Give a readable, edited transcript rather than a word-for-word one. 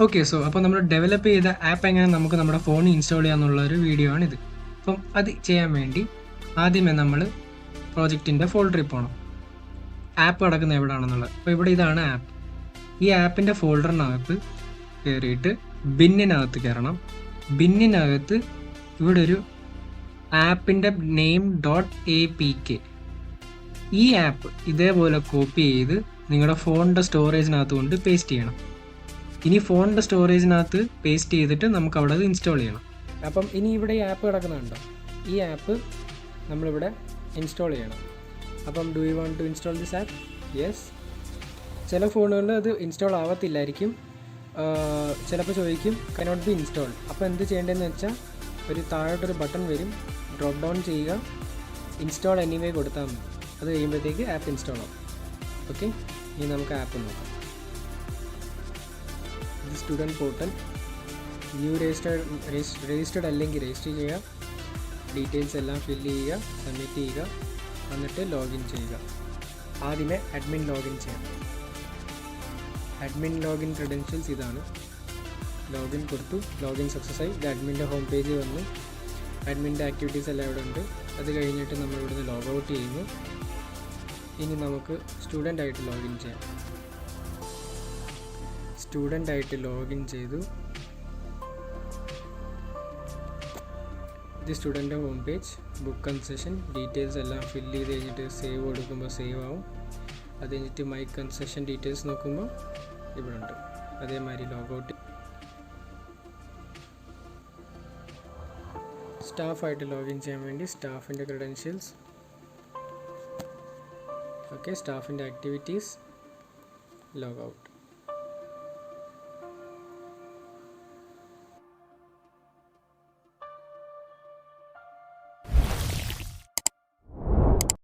Okay, so അപ്പോൾ നമ്മൾ develop ചെയ്ത ആപ്പ് എങ്ങനെ നമുക്ക് നമ്മുടെ ഫോണിൽ ഇൻസ്റ്റാൾ ചെയ്യാന്നുള്ള ഒരു വീഡിയോ ആണിത്. അപ്പം അത് ചെയ്യാൻ വേണ്ടി ആദ്യമേ നമ്മൾ പ്രോജക്റ്റിൻ്റെ ഫോൾഡറിൽ പോകണം. ആപ്പ് കിടക്കുന്നത് എവിടെയാണെന്നുള്ളത്. അപ്പോൾ ഇവിടെ ഇതാണ് ആപ്പ്. ഈ ആപ്പിൻ്റെ ഫോൾഡറിനകത്ത് കയറിയിട്ട് ബിന്നിനകത്ത് കയറണം. ബിന്നിനകത്ത് ഇവിടെ ഒരു ആപ്പിൻ്റെ നെയിം .apk, ഈ ആപ്പ് ഇതേപോലെ കോപ്പി ചെയ്ത് നിങ്ങളുടെ ഫോണിൻ്റെ സ്റ്റോറേജിനകത്ത് കൊണ്ട് പേസ്റ്റ് ചെയ്യണം. ഇനി ഫോണിൻ്റെ സ്റ്റോറേജിനകത്ത് പേസ്റ്റ് ചെയ്തിട്ട് നമുക്ക് അവിടെ അത് ഇൻസ്റ്റാൾ ചെയ്യണം. അപ്പം ഇനി ഇവിടെ ഈ ആപ്പ് കിടക്കുന്നുണ്ടോ, ഈ ആപ്പ് നമ്മളിവിടെ ഇൻസ്റ്റാൾ ചെയ്യണം. അപ്പം do you want to install this app? Yes. ചില ഫോണുകളിൽ അത് ഇൻസ്റ്റാൾ ആവത്തില്ലായിരിക്കും, ചിലപ്പോൾ ചോദിക്കും കനോട്ട് ബി ഇൻസ്റ്റാൾ. അപ്പോൾ എന്ത് ചെയ്യേണ്ടതെന്ന് വെച്ചാൽ ഒരു താഴോട്ടൊരു ബട്ടൺ വരും, ഡ്രോപ്പ് ഡൗൺ ചെയ്യുക, ഇൻസ്റ്റാൾ എനിവേ കൊടുത്താൽ മതി. അത് കഴിയുമ്പോഴത്തേക്ക് ആപ്പ് ഇൻസ്റ്റാൾ ആവും. ഓക്കെ, ഇനി നമുക്ക് ആപ്പ് നോക്കാം. ഇത് സ്റ്റുഡൻറ്റ് പോർട്ടൽ. ന്യൂ രജിസ്റ്റേർഡ് അല്ലെങ്കിൽ രജിസ്റ്റർ ചെയ്യുക, ഡീറ്റെയിൽസ് എല്ലാം ഫില്ല് ചെയ്യുക, സബ്മിറ്റ് ചെയ്യുക, എന്നിട്ട് ലോഗിൻ ചെയ്യുക. ആദ്യമേ അഡ്മിൻ ലോഗിൻ ചെയ്യാം. അഡ്മിൻ ലോഗിൻ ക്രെഡൻഷ്യൽസ് ഇതാണ്. ലോഗിൻ കൊടുത്തു, ലോഗിൻ സക്സസ് ആയി. ഇത് അഡ്മിൻ്റെ ഹോം പേജ് വന്നു. അഡ്മിൻ്റെ ആക്ടിവിറ്റീസ് എല്ലാം ഇവിടെ ഉണ്ട്. അത് കഴിഞ്ഞിട്ട് നമ്മൾ ഇവിടുന്ന് ലോഗ് ഔട്ട് ചെയ്യുന്നു. ഇനി നമുക്ക് സ്റ്റുഡൻ്റ് ആയിട്ട് ലോഗിൻ ചെയ്യാം. സ്റ്റുഡൻ്റ് ആയിട്ട് ലോഗിൻ ചെയ്തു. ഇത് student home page, book concession, details എല്ലാം ഫില്ല് ചെയ്ത് കഴിഞ്ഞിട്ട് സേവ് കൊടുക്കുമ്പോൾ സേവ് ആവും. അത് കഴിഞ്ഞിട്ട് മൈ കൺസെഷൻ ഡീറ്റെയിൽസ് നോക്കുമ്പോൾ ഇവിടെ ഉണ്ട്. അതേമാതിരി ലോഗൗട്ട്. സ്റ്റാഫായിട്ട് ലോഗിൻ ചെയ്യാൻ വേണ്ടി സ്റ്റാഫിൻ്റെ ക്രെഡൻഷ്യൽസ്, ഓക്കെ, സ്റ്റാഫിൻ്റെ ആക്ടിവിറ്റീസ്, ലോഗ് ഔട്ട്.